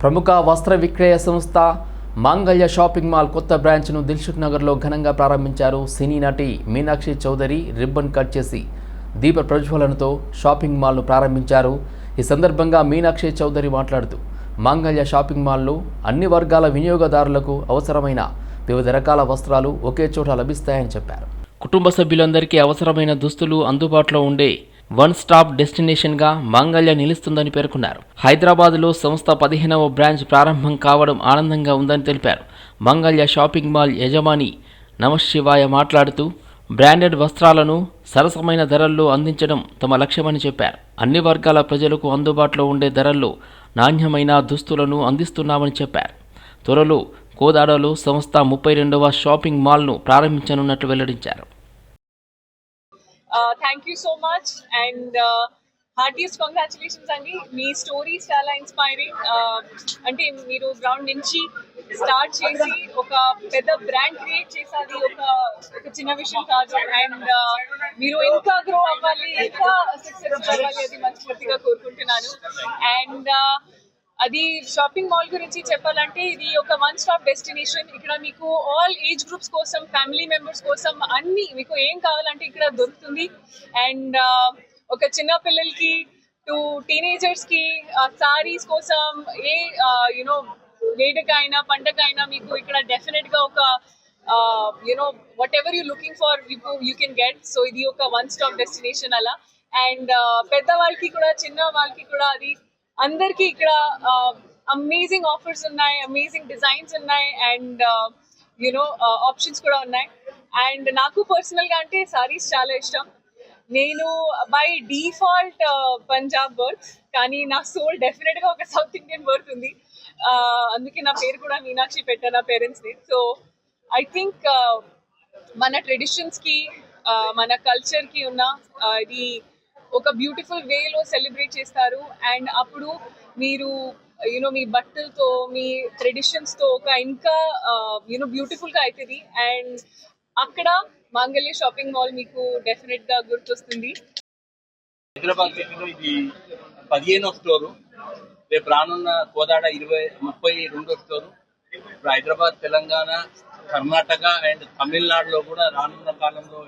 ప్రముఖ వస్త్ర విక్రయ సంస్థ మాంగళ్య షాపింగ్ మాల్ కొత్త బ్రాంచ్ను దిల్సుఖ్ నగర్లో ఘనంగా ప్రారంభించారు. సినీ నటి మీనాక్షి చౌదరి రిబ్బన్ కట్ చేసి దీప ప్రజ్వలనతో షాపింగ్ మాల్ను ప్రారంభించారు. ఈ సందర్భంగా మీనాక్షి చౌదరి మాట్లాడుతూ మాంగళ్య షాపింగ్ మాల్లో అన్ని వర్గాల వినియోగదారులకు అవసరమైన వివిధ రకాల వస్త్రాలు ఒకే చోట లభిస్తాయని చెప్పారు. కుటుంబ సభ్యులందరికీ అవసరమైన దుస్తులు అందుబాటులో ఉండే వన్ స్టాప్ డెస్టినేషన్గా మాంగళ్య నిలుస్తుందని పేర్కొన్నారు. హైదరాబాద్లో సంస్థ 15వ బ్రాంచ్ ప్రారంభం కావడం ఆనందంగా ఉందని తెలిపారు. మాంగళ్య షాపింగ్ మాల్ యజమాని నమశివాయ మాట్లాడుతూ బ్రాండెడ్ వస్త్రాలను సరసమైన ధరల్లో అందించడం తమ లక్ష్యమని చెప్పారు. అన్ని వర్గాల ప్రజలకు అందుబాటులో ఉండే ధరల్లో నాణ్యమైన దుస్తులను అందిస్తున్నామని చెప్పారు. త్వరలో కోదాడలో సంస్థ 32వ షాపింగ్ మాల్ను ప్రారంభించనున్నట్లు వెల్లడించారు. Thank you so much and heartiest congratulations అండి. మీ స్టోరీస్ చాలా ఇన్స్పైరింగ్. అంటే మీరు గ్రౌండ్ నుంచి స్టార్ట్ చేసి ఒక పెద్ద బ్రాండ్ క్రియేట్ చేసేది ఒక చిన్న విషయం కాదు. అండ్ మీరు ఇంకా గ్రో అవ్వాలి, ఇంకా సక్సెస్ అవ్వాలి, అది మనస్ఫూర్తిగా కోరుకుంటున్నాను. అండ్ అది షాపింగ్ మాల్ గురించి చెప్పాలంటే ఇది ఒక వన్ స్టాప్ డెస్టినేషన్. ఇక్కడ మీకు ఆల్ ఏజ్ గ్రూప్స్ కోసం, ఫ్యామిలీ మెంబర్స్ కోసం అన్ని మీకు ఏం కావాలంటే ఇక్కడ దొరుకుతుంది. అండ్ ఒక చిన్న పిల్లలకి టు టీనేజర్స్కి సారీస్ కోసం ఏ యునో వేడుకైనా పండగైనా మీకు ఇక్కడ డెఫినెట్గా ఒక what ever you looking for you can get. So ఇది ఒక వన్ స్టాప్ డెస్టినేషన్ అలా. అండ్ పెద్దవాళ్ళకి కూడా చిన్న వాళ్ళకి కూడా అది అందరికీ ఇక్కడ అమేజింగ్ ఆఫర్స్ ఉన్నాయి, అమేజింగ్ డిజైన్స్ ఉన్నాయి, అండ్ ఆప్షన్స్ కూడా ఉన్నాయి. అండ్ నాకు పర్సనల్గా అంటే సారీస్ చాలా ఇష్టం. నేను బై డిఫాల్ట్ పంజాబ్ బర్త్, కానీ నా సోల్ డెఫినెట్గా ఒక సౌత్ ఇండియన్ బర్త్ ఉంది. అందుకే నా పేరు కూడా మీనాక్షి పెట్టాను నా పేరెంట్స్ ని. సో ఐ థింక్ మన ట్రెడిషన్స్కి మన కల్చర్కి ఉన్న ఇది ఒక బ్యూటిఫుల్ వేలో సెలబ్రేట్ చేస్తారు. అండ్ అప్పుడు మీరు మీ బట్టలతో, మీ ట్రెడిషన్స్తో ఒక ఇంకా బ్యూటిఫుల్గా అవుతుంది. అండ్ అక్కడ మాంగళ్య షాపింగ్ మాల్ మీకు డెఫినెట్గా గుర్తొస్తుంది. హైదరాబాద్ సిటీలో ఇది 15వ స్టోరు. రేపు రానున్న కోదాడ 32వ స్టోరు. ఇప్పుడు హైదరాబాద్, తెలంగాణ, కర్ణాటక అండ్ తమిళనాడులో కూడా రానున్న కాలంలో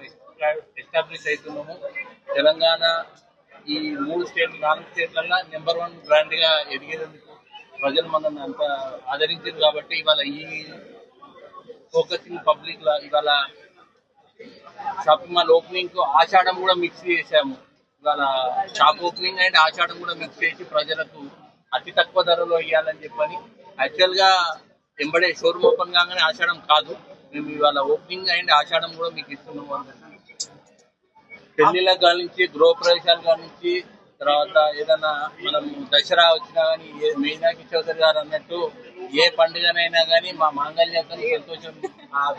ఎస్టాబ్లిష్ అవుతున్నాము. తెలంగాణ ఈ 3 స్టేట్లు 4 స్టేట్లలో నెంబర్ 1 బ్రాండ్గా ఎదిగేందుకు ప్రజలు మనల్ని అంత ఆదరించారు. కాబట్టి ఇవాళ ఈ ఫోకసింగ్ పబ్లిక్లో ఇవాళ షాపింగ్ మాల్ ఓపెనింగ్కు ఆషాఢం కూడా మిక్స్ చేసాము. ఇవాళ షాప్ ఓపెనింగ్ అండ్ ఆషాఢం కూడా మిక్స్ చేసి ప్రజలకు అతి తక్కువ ధరలో ఇవ్వాలని చెప్పని. యాక్చువల్గా ఎంబడే షోరూమ్ ఓపెన్ కాగానే ఆషాఢం కాదు, మేము ఇవాళ ఓపెనింగ్ అండ్ ఆషాఢం కూడా మీకు ఇస్తున్నాము. పెళ్లిళ్ళ కానించి, గృహప్రవేశాల కానించి, తర్వాత ఏదైనా మనం దసరా వచ్చినా కానీ, మీనాక్షి చౌదరి గారు అన్నట్టు ఏ పండుగనైనా కానీ మా మాంగళ్యతో సంతోషం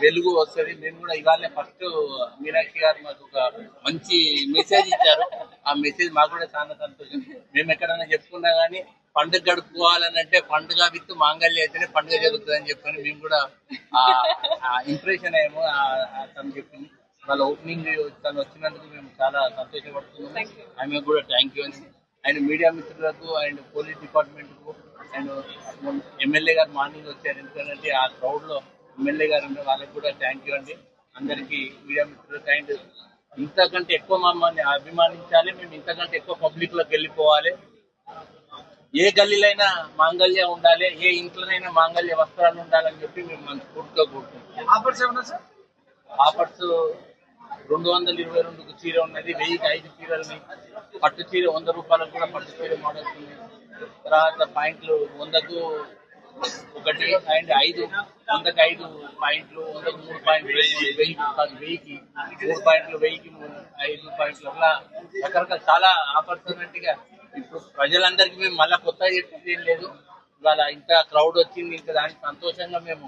వెలుగు వస్తుంది. మేము కూడా ఇవాళ ఫస్ట్ మీనాక్షి గారు మాకు ఒక మంచి మెసేజ్ ఇచ్చారు. ఆ మెసేజ్ మాకు కూడా చాలా సంతోషం. మేము ఎక్కడైనా చెప్పుకున్నా కానీ పండుగ గడుపుకోవాలని అంటే పండుగ విత్ మాంగళ్య అయితేనే పండుగ జరుగుతుంది అని చెప్పని మేము కూడా ఇంప్రెషన్ అయ్యాము. తను చెప్పింది వాళ్ళ ఓపెనింగ్ తను వచ్చినందుకు మేము చాలా సంతోషపడుతున్నాము. ఆమె కూడా థ్యాంక్ యూ అని. అండ్ మీడియా మిత్రులకు అండ్ పోలీస్ డిపార్ట్మెంట్కు అండ్ ఎమ్మెల్యే గారు మార్నింగ్ వచ్చారు. ఎందుకంటే ఆ క్రౌడ్లో ఎమ్మెల్యే గారు ఉండే వాళ్ళకి కూడా థ్యాంక్ యూ అండి. అందరికీ మీడియా మిత్రులకు అండ్ ఇంతకంటే ఎక్కువ మమ్మల్ని అభిమానించాలి, మేము ఇంతకంటే ఎక్కువ పబ్లిక్లోకి వెళ్ళిపోవాలి. ఏ గల్లీలైనా మాంగళ్య ఉండాలి, ఏ ఇంట్లోనైనా మాంగళ్య వస్త్రాలు ఉండాలని చెప్పి మేము మనస్ఫూర్తిగా కోరుకుంటున్నాం. ఆఫర్స్ ఏమన్నా సార్? ఆఫర్స్ 222 చీర ఉన్నది, 1000కి 5 చీరలని, పట్టు చీర 100 రూపాయలకు కూడా పట్టు చీర మోడల్స్ ఉన్నాయి. తర్వాత పాయింట్లు 100కు 1 అండ్ 5, 100కి 5 పాయింట్లు, 100కు 3 పాయింట్లు, 1000కి 3 పాయింట్లు, 1000కి 5 పాయింట్లు, అట్లా రకరకాల చాలా ఆఫర్స్ ఉన్నట్టుగా. ఇప్పుడు ప్రజలందరికీ మేము మళ్ళీ కొత్తగా చెప్పేది ఏం లేదు. ఇవాళ ఇంత క్రౌడ్ వచ్చింది, ఇంకా దానికి సంతోషంగా మేము